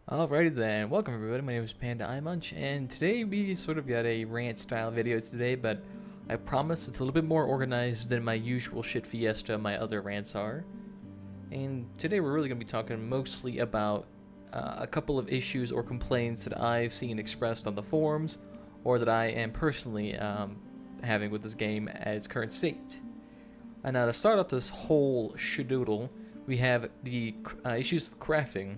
Alrighty then, welcome everybody, my name is Panda iMunch, and today we sort of got a rant style video today, but I promise it's a little bit more organized than my usual shit fiesta my other rants are. And today we're really going to be talking mostly about a couple of issues or complaints that I've seen expressed on the forums, or that I am personally having with this game as current state. And now to start off this whole shadoodle, we have the issues with crafting.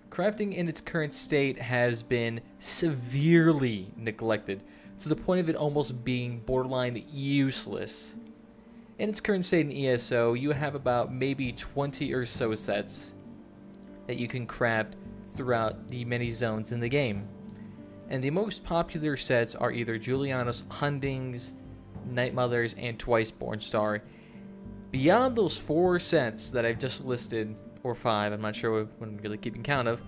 Crafting in its current state has been severely neglected, to the point of it almost being borderline useless. In its current state in ESO, you have about maybe 20 or so sets that you can craft throughout the many zones in the game. And the most popular sets are either Juliana's Hundings, Night Mothers, and Twiceborn Star. Beyond those 4 sets that I've just listed, or 5, I'm not sure what I'm really keeping count of,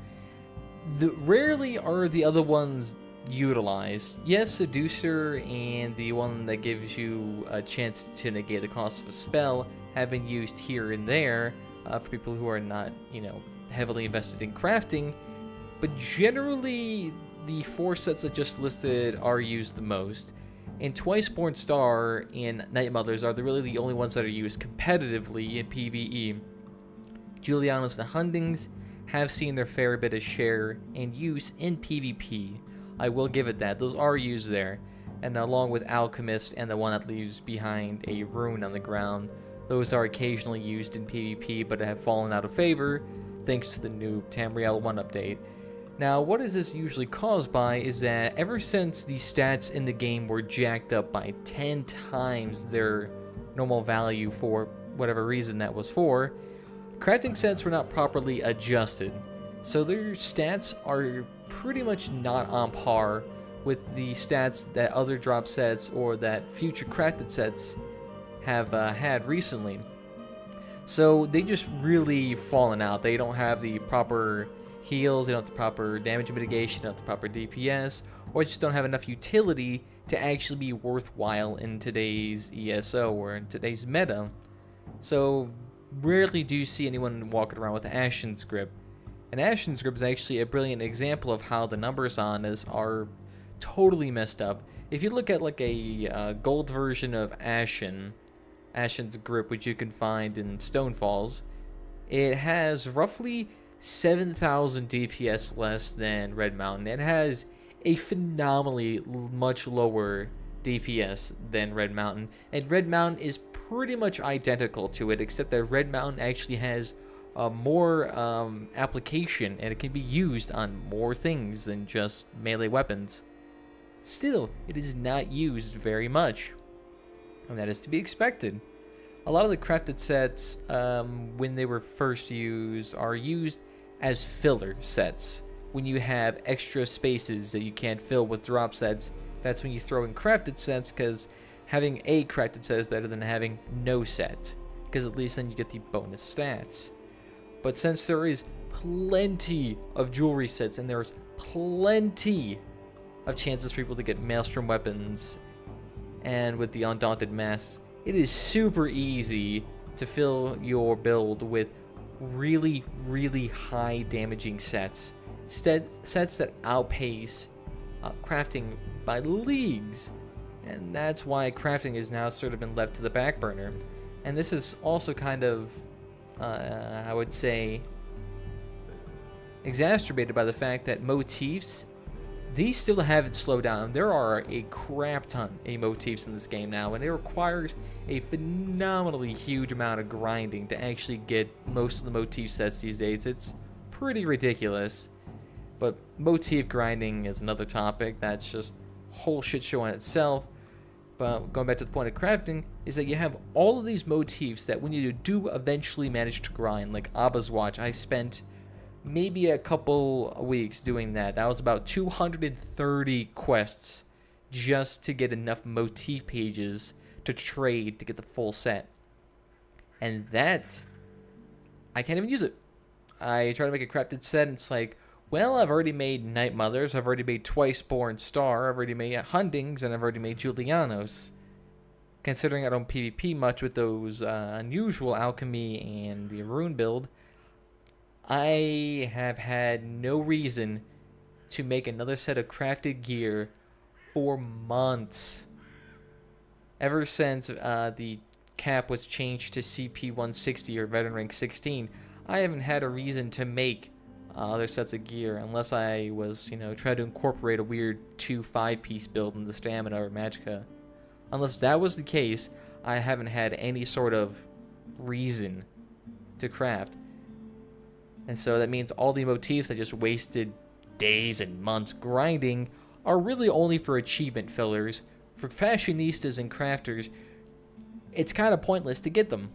rarely are the other ones utilized. Yes, Seducer and the one that gives you a chance to negate the cost of a spell have been used here and there for people who are not, heavily invested in crafting, but generally the 4 sets I just listed are used the most. And Twiceborn Star and Night Mothers are really the only ones that are used competitively in PvE. Juliana's and Hundings have seen their fair bit of share and use in PvP. I will give it that. Those are used there. And along with Alchemist and the one that leaves behind a rune on the ground, those are occasionally used in PvP but have fallen out of favor thanks to the new Tamriel 1 update. Now, what is this usually caused by is that ever since the stats in the game were jacked up by 10 times their normal value for whatever reason that was for, crafting sets were not properly adjusted, so their stats are pretty much not on par with the stats that other drop sets or that future crafted sets have had recently. So they just really fallen out. They don't have the proper heals, they don't have the proper damage mitigation, they don't have the proper DPS, or just don't have enough utility to actually be worthwhile in today's ESO or in today's meta. So rarely do you see anyone walking around with Ashen's Grip. And Ashen's Grip is actually a brilliant example of how the numbers on this are totally messed up. If you look at like a gold version of Ashen's Grip, which you can find in Stonefalls, it has roughly 7,000 DPS less than Red Mountain. It has a phenomenally much lower DPS than Red Mountain, and Red Mountain is pretty much identical to it, except that Red Mountain actually has more application, and it can be used on more things than just melee weapons. Still, it is not used very much, and that is to be expected. A lot of the crafted sets, when they were first used, are used as filler sets. When you have extra spaces that you can't fill with drop sets, that's when you throw in crafted sets, because having a crafted set is better than having no set, because at least then you get the bonus stats. But since there is plenty of jewelry sets and there's plenty of chances for people to get maelstrom weapons, and with the Undaunted Mask, it is super easy to fill your build with really, really high damaging sets. Sets that outpace crafting by leagues. And that's why crafting has now sort of been left to the back burner. And this is also kind of, I would say, exacerbated by the fact that motifs, these still haven't slowed down. There are a crap ton of motifs in this game now, and it requires a phenomenally huge amount of grinding to actually get most of the motif sets these days. It's pretty ridiculous. But motif grinding is another topic. That's just a whole shit show on itself. But going back to the point of crafting, is that you have all of these motifs that when you do eventually manage to grind, like Abba's Watch, I spent maybe a couple weeks doing that. That was about 230 quests just to get enough motif pages to trade to get the full set. And that, I can't even use it. I try to make a crafted set, and it's like, well, I've already made Night Mothers, I've already made Twiceborn Star, I've already made Hundings, and I've already made Julianos. Considering I don't PvP much with those unusual alchemy and the rune build, I have had no reason to make another set of crafted gear for months. Ever since the cap was changed to CP 160 or veteran rank 16, I haven't had a reason to make other sets of gear unless I was, trying to incorporate a weird 2 5-piece build in the stamina or magicka. Unless that was the case, I haven't had any sort of reason to craft. And so that means all the motifs I just wasted days and months grinding are really only for achievement fillers. For fashionistas and crafters, it's kind of pointless to get them.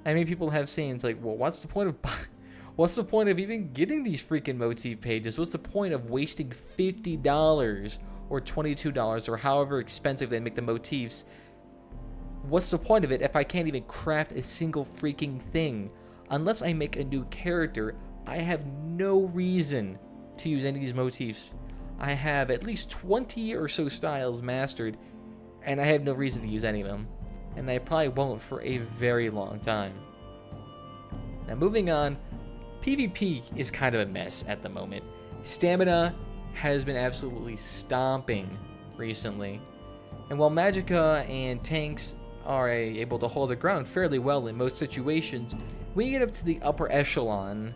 I mean, people have sayings like, well, what's the point of even getting these freaking motif pages? What's the point of wasting $50 or $22 or however expensive they make the motifs? What's the point of it if I can't even craft a single freaking thing? Unless I make a new character, I have no reason to use any of these motifs. I have at least 20 or so styles mastered, and I have no reason to use any of them. And I probably won't for a very long time. Now moving on, PvP is kind of a mess at the moment. Stamina has been absolutely stomping recently. And while magicka and tanks are able to hold their ground fairly well in most situations, when you get up to the upper echelon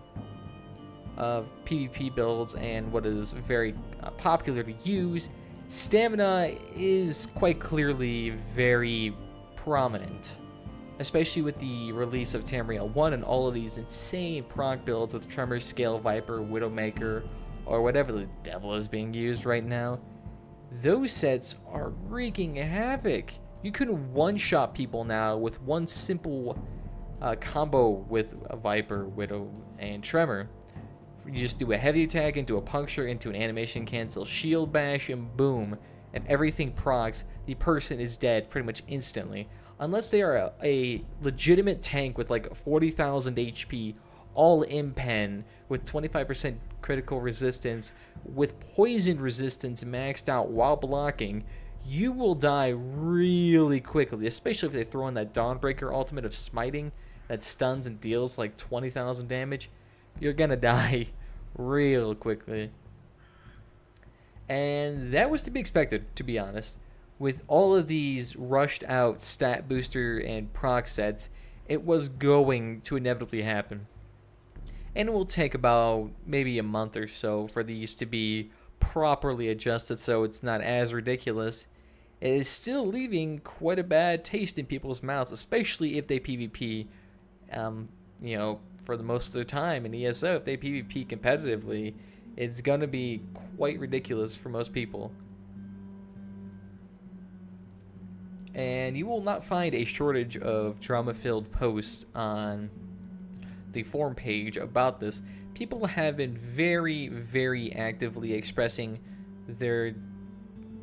of PvP builds and what is very popular to use, stamina is quite clearly very prominent, especially with the release of Tamriel 1 and all of these insane proc builds with Tremor, Scale Viper, Widowmaker, or whatever the devil is being used right now. Those sets are wreaking havoc. You can one-shot people now with one simple combo with a Viper, Widow, and Tremor. You just do a heavy attack into a puncture, into an animation cancel, shield bash, and boom. If everything procs, the person is dead pretty much instantly. Unless they are a legitimate tank with like 40,000 HP, all impen, with 25% critical resistance, with poison resistance maxed out while blocking, you will die really quickly, especially if they throw in that Dawnbreaker ultimate of smiting that stuns and deals like 20,000 damage. You're gonna die real quickly. And that was to be expected, to be honest. With all of these rushed out stat booster and proc sets, it was going to inevitably happen. And it will take about maybe a month or so for these to be properly adjusted so it's not as ridiculous. It is still leaving quite a bad taste in people's mouths, especially if they PvP, for the most of their time in ESO. If they PvP competitively, it's going to be quite ridiculous for most people. And you will not find a shortage of drama-filled posts on the forum page about this. People have been very, very actively expressing their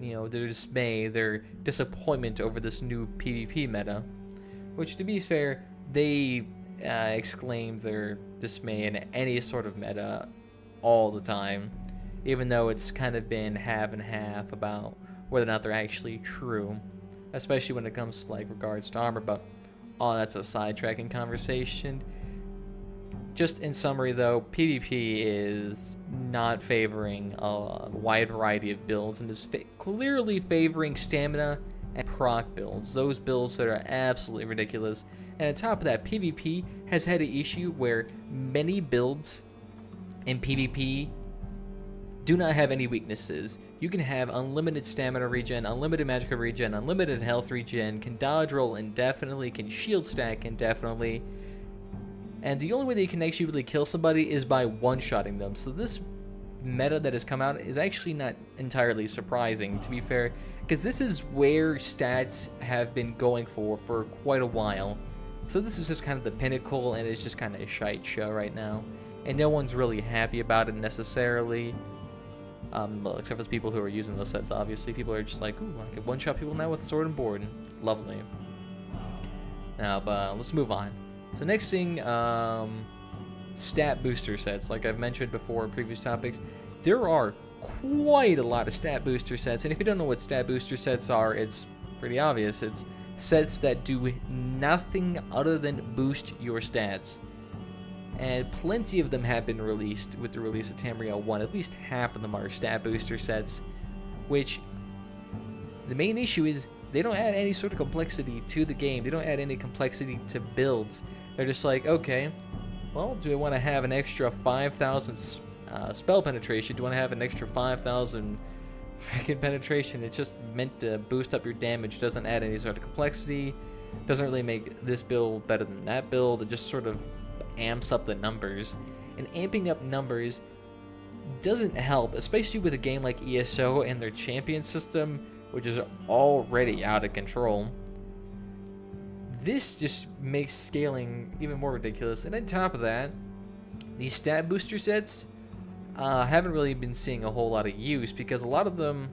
dismay, their disappointment over this new PvP meta. Which, to be fair, they exclaim their dismay in any sort of meta all the time, even though it's kind of been half and half about whether or not they're actually true, especially when it comes to like regards to armor. But that's a sidetracking conversation. Just in summary though, PvP is not favoring a wide variety of builds and is clearly favoring stamina and proc builds, those builds that are absolutely ridiculous. And on top of that, PvP has had an issue where many builds in PvP do not have any weaknesses. You can have unlimited stamina regen, unlimited magicka regen, unlimited health regen, can dodge roll indefinitely, can shield stack indefinitely, and the only way that you can actually really kill somebody is by one-shotting them. So this meta that has come out is actually not entirely surprising, to be fair, because this is where stats have been going for quite a while. So this is just kind of the pinnacle, and it's just kind of a shite show right now. And no one's really happy about it necessarily. Well, except for the people who are using those sets, obviously. People are just like, ooh, I can one-shot people now with sword and board. Lovely. Now, but let's move on. So next thing, stat booster sets. Like I've mentioned before in previous topics, there are quite a lot of stat booster sets. And if you don't know what stat booster sets are, it's pretty obvious. It's sets that do nothing other than boost your stats. and plenty of them have been released with the release of Tamriel 1. At least half of them are stat booster sets, which the main issue is they don't add any sort of complexity to the game. They don't add any complexity to builds. They're just like, okay, well, do I want to have an extra 5,000 spell penetration? Do I want to have an extra 5,000 freaking penetration? It's just meant to boost up your damage. Doesn't add any sort of complexity. Doesn't really make this build better than that build. It just sort of amps up the numbers. And amping up numbers doesn't help, especially with a game like ESO and their champion system, which is already out of control. This just makes scaling even more ridiculous. And on top of that, these stat booster sets haven't really been seeing a whole lot of use, because a lot of them,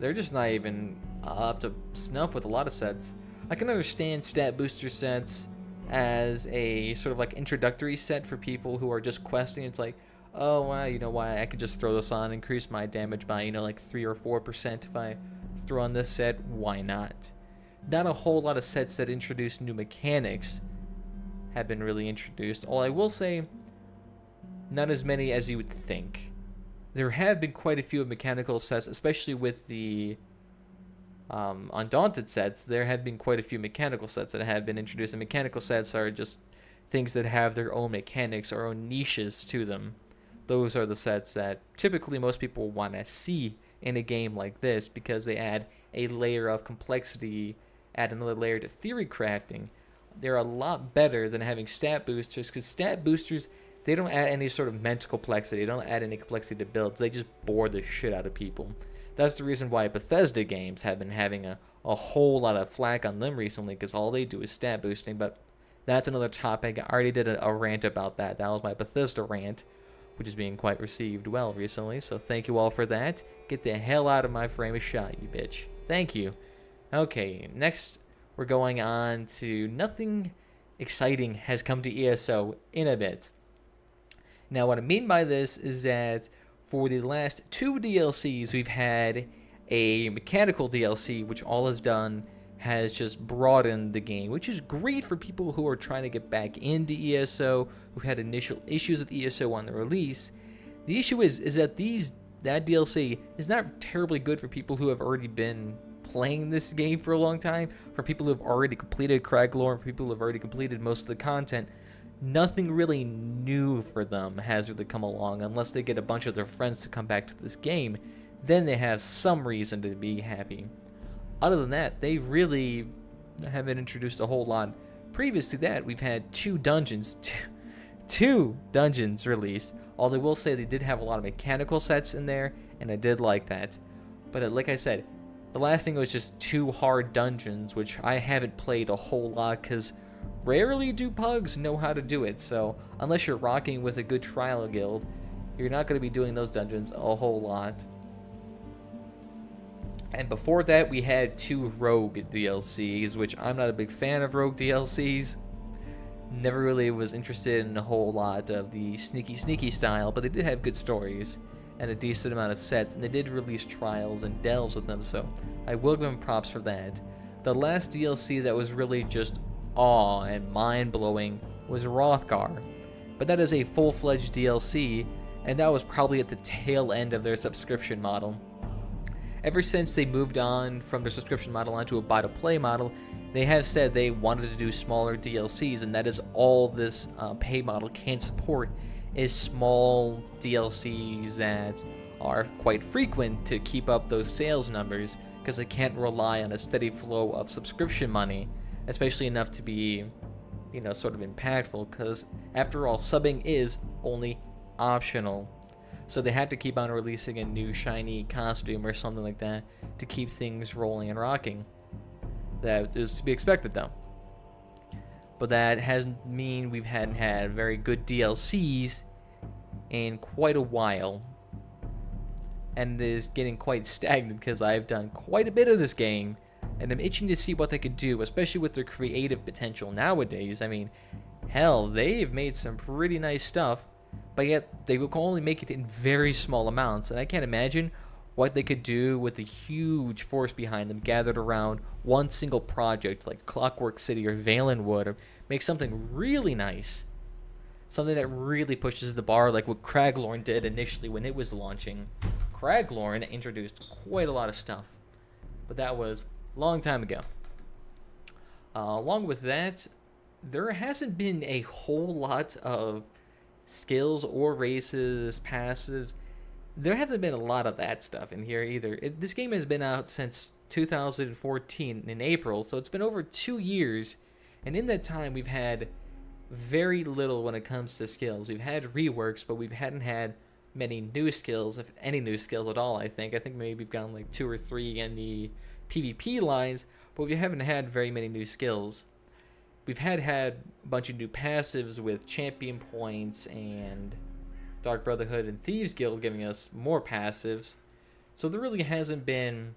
they're just not even up to snuff with a lot of sets. I can understand stat booster sets as a sort of like introductory set for people who are just questing. It's like, oh, well, you know why, I could just throw this on, increase my damage by, you know, like 3 or 4% if I throw on this set. Why not? Not a whole lot of sets that introduce new mechanics have been really introduced. All I will say, not as many as you would think. There have been quite a few mechanical sets, especially with the Undaunted sets. There have been quite a few mechanical sets that have been introduced, and mechanical sets are just things that have their own mechanics or own niches to them. Those are the sets that typically most people want to see in a game like this, because they add a layer of complexity, add another layer to theory crafting. They're a lot better than having stat boosters, because stat boosters, they don't add any sort of mental complexity. They don't add any complexity to builds. They just bore the shit out of people. That's the reason why Bethesda games have been having a whole lot of flack on them recently, because all they do is stat boosting. But that's another topic. I already did a rant about that. That was my Bethesda rant, which is being quite received well recently. So thank you all for that. Get the hell out of my frame of shot, you bitch. Thank you. Okay, next we're going on to nothing exciting has come to ESO in a bit. Now, what I mean by this is that for the last 2 DLCs, we've had a mechanical DLC, which all has done has just broadened the game, which is great for people who are trying to get back into ESO, who had initial issues with ESO on the release. The issue is that that DLC is not terribly good for people who have already been playing this game for a long time, for people who have already completed Craglorn, for people who have already completed most of the content. Nothing really new for them has really come along, unless they get a bunch of their friends to come back to this game. Then they have some reason to be happy. Other than that, they really haven't introduced a whole lot. Previous to that, we've had 2 dungeons, two dungeons released. Although I will say they did have a lot of mechanical sets in there, and I did like that. But like I said, the last thing was just 2 hard dungeons, which I haven't played a whole lot, because rarely do pugs know how to do it. So unless you're rocking with a good trial guild, you're not going to be doing those dungeons a whole lot. And before that, we had 2 rogue DLCs, which I'm not a big fan of rogue DLCs. Never really was interested in a whole lot of the sneaky style, but they did have good stories and a decent amount of sets, and they did release trials and delves with them, so I will give them props for that. The last DLC that was really just awe and mind-blowing was Rothgar, but that is a full-fledged DLC, and that was probably at the tail end of their subscription model. Ever since they moved on from their subscription model onto a buy-to-play model, they have said they wanted to do smaller DLCs, and that is all this pay model can support, is small DLCs that are quite frequent to keep up those sales numbers, because they can't rely on a steady flow of subscription money, especially enough to be, you know, sort of impactful, because after all, subbing is only optional. So they had to keep on releasing a new shiny costume or something like that to keep things rolling and rocking. That is to be expected, though. But that hasn't mean we've hadn't had very good DLCs in quite a while. And it is getting quite stagnant, because I've done quite a bit of this game, and I'm itching to see what they could do, especially with their creative potential nowadays. I mean, hell, they've made some pretty nice stuff, but yet they will only make it in very small amounts, and I can't imagine what they could do with the huge force behind them gathered around one single project like Clockwork City or Valenwood, or make something really nice. something that really pushes the bar, like what Craglorn did initially when it was launching. Craglorn introduced quite a lot of stuff, but that was a long time ago. Along with that, there hasn't been a whole lot of skills or races, passives. There hasn't been a lot of that stuff in here either. This game has been out since 2014 in April, so it's been over 2 years, and in that time we've had very little when it comes to skills. We've had reworks, but we hadn't had many new skills, if any new skills at all. I think maybe we've gotten like 2 or 3 in the PvP lines, but we haven't had very many new skills. We've had a bunch of new passives with champion points and Dark Brotherhood and Thieves Guild giving us more passives. So there really hasn't been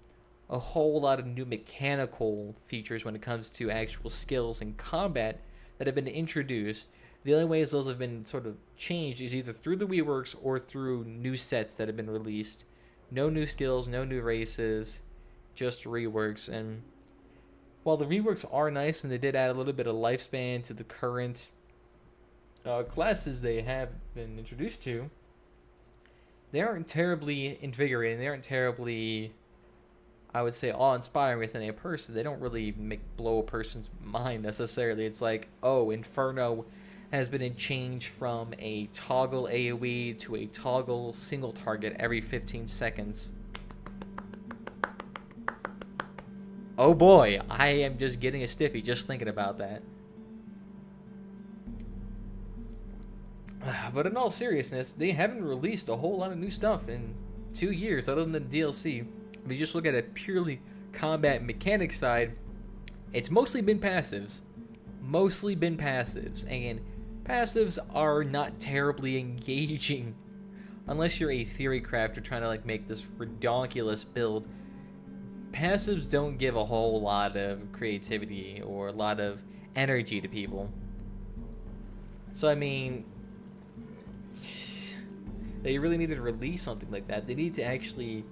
a whole lot of new mechanical features when it comes to actual skills and combat that have been introduced. The only ways those have been sort of changed is either through the reworks or through new sets that have been released. No new skills, no new races, just reworks. And while the reworks are nice and they did add a little bit of lifespan to the current classes they have been introduced to, they aren't terribly invigorating. They aren't terribly, I would say, awe-inspiring within a person. They don't really blow a person's mind necessarily. It's like, oh, Inferno has been changed from a toggle AoE to a toggle single target every 15 seconds. Oh boy, I am just getting a stiffy just thinking about that. But in all seriousness, they haven't released a whole lot of new stuff in 2 years other than the DLC. If you just look at a purely combat mechanic side, it's mostly been passives. And passives are not terribly engaging unless you're a theory crafter trying to like make this redonkulous build. Passives don't give a whole lot of creativity or a lot of energy to people. So I mean, they really need to release something like that. They need to actually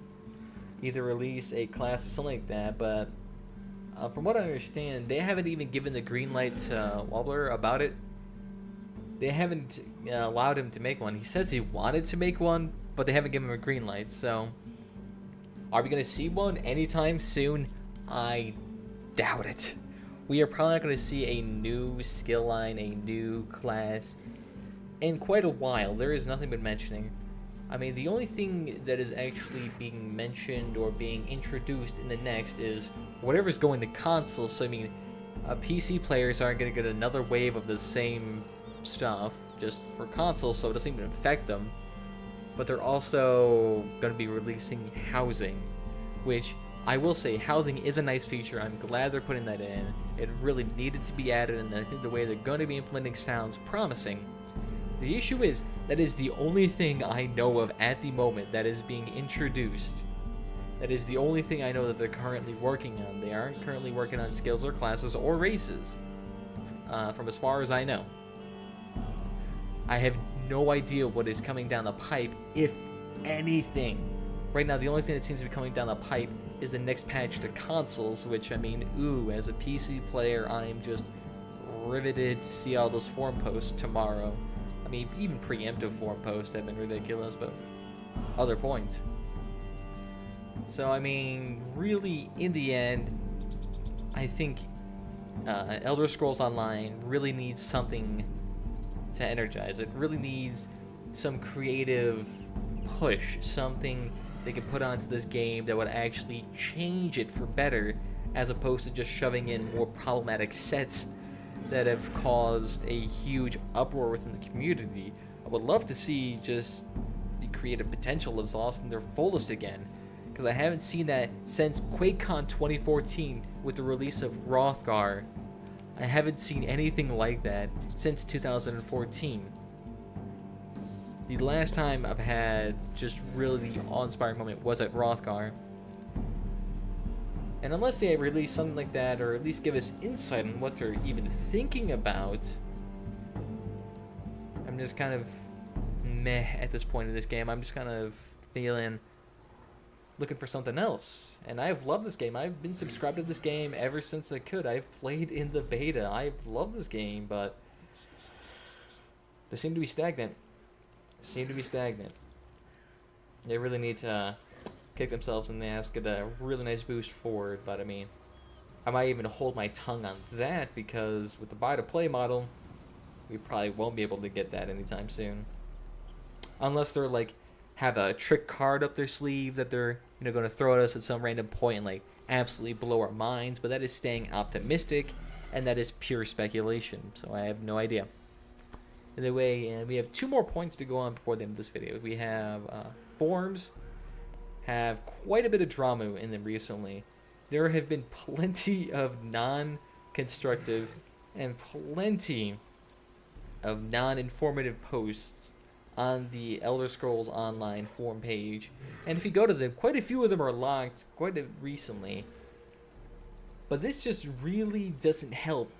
either release a class or something like that, but from what I understand, they haven't even given the green light to Wobbler about it. They haven't allowed him to make one. He says he wanted to make one, but they haven't given him a green light. So are we going to see one anytime soon? I doubt it. We are probably not going to see a new skill line, a new class in quite a while. There is nothing but mentioning. I mean, the only thing that is actually being mentioned or being introduced in the next is whatever's going to consoles. So I mean, PC players aren't going to get another wave of the same stuff just for consoles, so it doesn't even affect them. But they're also going to be releasing housing, which I will say, housing is a nice feature. I'm glad they're putting that in. It really needed to be added, and I think the way they're going to be implementing sounds promising. The issue is, that is the only thing I know of at the moment that is being introduced. That is the only thing I know that they're currently working on. They aren't currently working on skills or classes or races, from as far as I know. I have no idea what is coming down the pipe, if anything. Right now, the only thing that seems to be coming down the pipe is the next patch to consoles, which, I mean, ooh, as a PC player, I am just riveted to see all those forum posts tomorrow. I mean, even preemptive forum posts have been ridiculous, but other point. So, I mean, really, in the end, I think Elder Scrolls Online really needs something to energize. It really needs some creative push, something they can put onto this game that would actually change it for better, as opposed to just shoving in more problematic sets that have caused a huge uproar within the community. I would love to see just the creative potential of Zost in their fullest again, because I haven't seen that since QuakeCon 2014 with the release of Hrothgar. I haven't seen anything like that since 2014. The last time I've had just really the awe-inspiring moment was at Hrothgar. And unless they release something like that, or at least give us insight on what they're even thinking about, I'm just kind of meh at this point in this game. I'm just kind of looking for something else. And I've loved this game. I've been subscribed to this game ever since I could. I've played in the beta. I've loved this game, but They seem to be stagnant. They really need to kick themselves in the ass, get a really nice boost forward. But I mean, I might even hold my tongue on that, because with the buy to play model, we probably won't be able to get that anytime soon, unless they're like have a trick card up their sleeve that they're going to throw at us at some random point and like absolutely blow our minds. But that is staying optimistic, and that is pure speculation, so I have no idea. Anyway, we have 2 more points to go on before the end of this video. We have forums have quite a bit of drama in them recently. There have been plenty of non-constructive and plenty of non-informative posts on the Elder Scrolls Online forum page. And if you go to them, quite a few of them are locked recently. But this just really doesn't help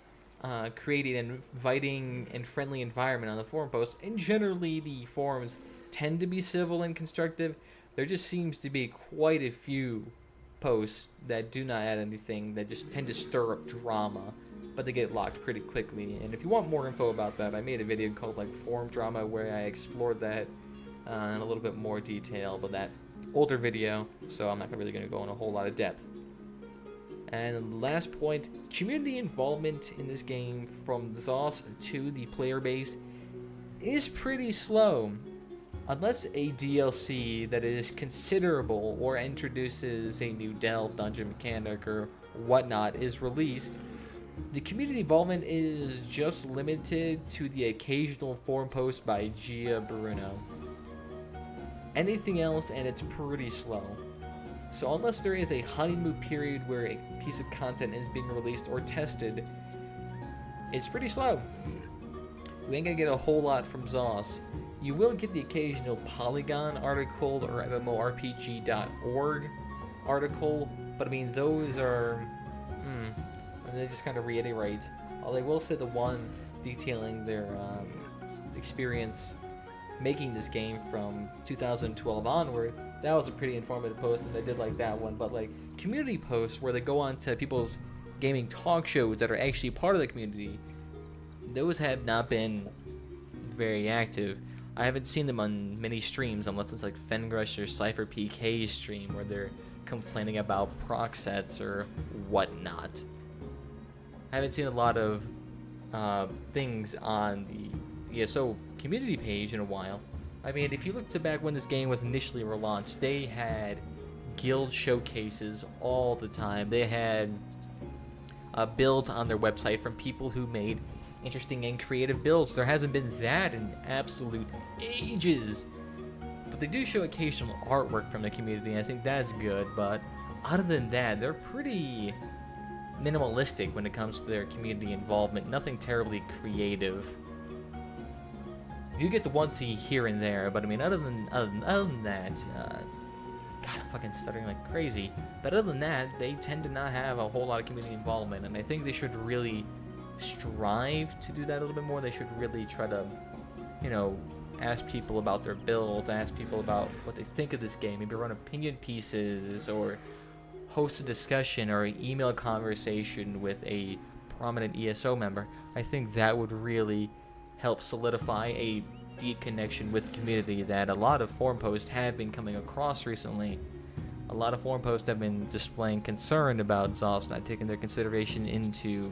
creating an inviting and friendly environment on the forum posts. And generally, the forums tend to be civil and constructive. There just seems to be quite a few posts that do not add anything, that just tend to stir up drama, but they get locked pretty quickly. And if you want more info about that, I made a video called like Forum Drama where I explored that in a little bit more detail, but that older video, so I'm not really going to go in a whole lot of depth. And last point, community involvement in this game from ZOS to the player base is pretty slow. Unless a DLC that is considerable or introduces a new delve, dungeon mechanic, or whatnot is released, the community involvement is just limited to the occasional forum post by Gia Bruno. Anything else, and it's pretty slow. So unless there is a honeymoon period where a piece of content is being released or tested, it's pretty slow. We ain't gonna get a whole lot from ZOS. You will get the occasional Polygon article or MMORPG.org article, but I mean, those are, they just kind of reiterate. Although I will say the one detailing their experience making this game from 2012 onward, that was a pretty informative post, and I did like that one. But like community posts where they go on to people's gaming talk shows that are actually part of the community, those have not been very active. I haven't seen them on many streams unless it's like Fengrush or Cypher PK's stream where they're complaining about proc sets or whatnot. I haven't seen a lot of things on the ESO community page in a while. I mean, if you look to back when this game was initially relaunched, they had guild showcases all the time. They had builds on their website from people who made interesting and creative builds. There hasn't been that in absolute ages. But they do show occasional artwork from the community, and I think that's good. But other than that, they're pretty minimalistic when it comes to their community involvement. Nothing terribly creative. You get the one thing here and there, but I mean, other than that, God, I'm fucking stuttering like crazy. But other than that, they tend to not have a whole lot of community involvement, and I think they should really strive to do that a little bit more. They should really try to, ask people about their builds, ask people about what they think of this game, maybe run opinion pieces, or host a discussion or an email conversation with a prominent ESO member. I think that would really help solidify a deep connection with the community that a lot of forum posts have been coming across recently. A lot of forum posts have been displaying concern about ZOS not taking their consideration into,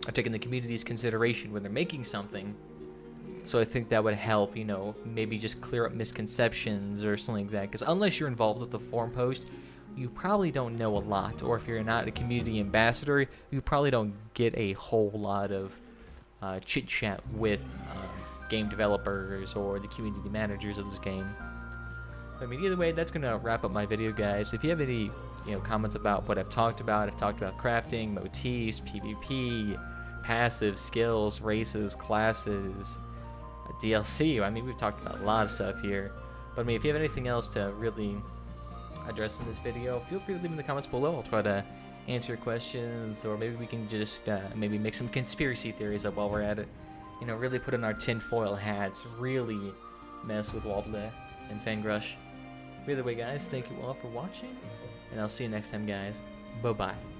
or taking the community's consideration when they're making something. So I think that would help, maybe just clear up misconceptions or something like that. Because unless you're involved with the forum post, you probably don't know a lot. Or if you're not a community ambassador, you probably don't get a whole lot of chit-chat with game developers or the community managers of this game. I mean, either way, that's gonna wrap up my video, guys. If you have any comments about what I've talked about crafting, motifs, PvP, passive, skills, races, classes, DLC. I mean, we've talked about a lot of stuff here. But I mean, if you have anything else to really address in this video, feel free to leave in the comments below. I'll try to answer your questions, or maybe we can just maybe make some conspiracy theories up while we're at it. Really put in our tinfoil hats, really mess with Wobble and Fengrush. Either way, guys, thank you all for watching, and I'll see you next time, guys. Bye-bye.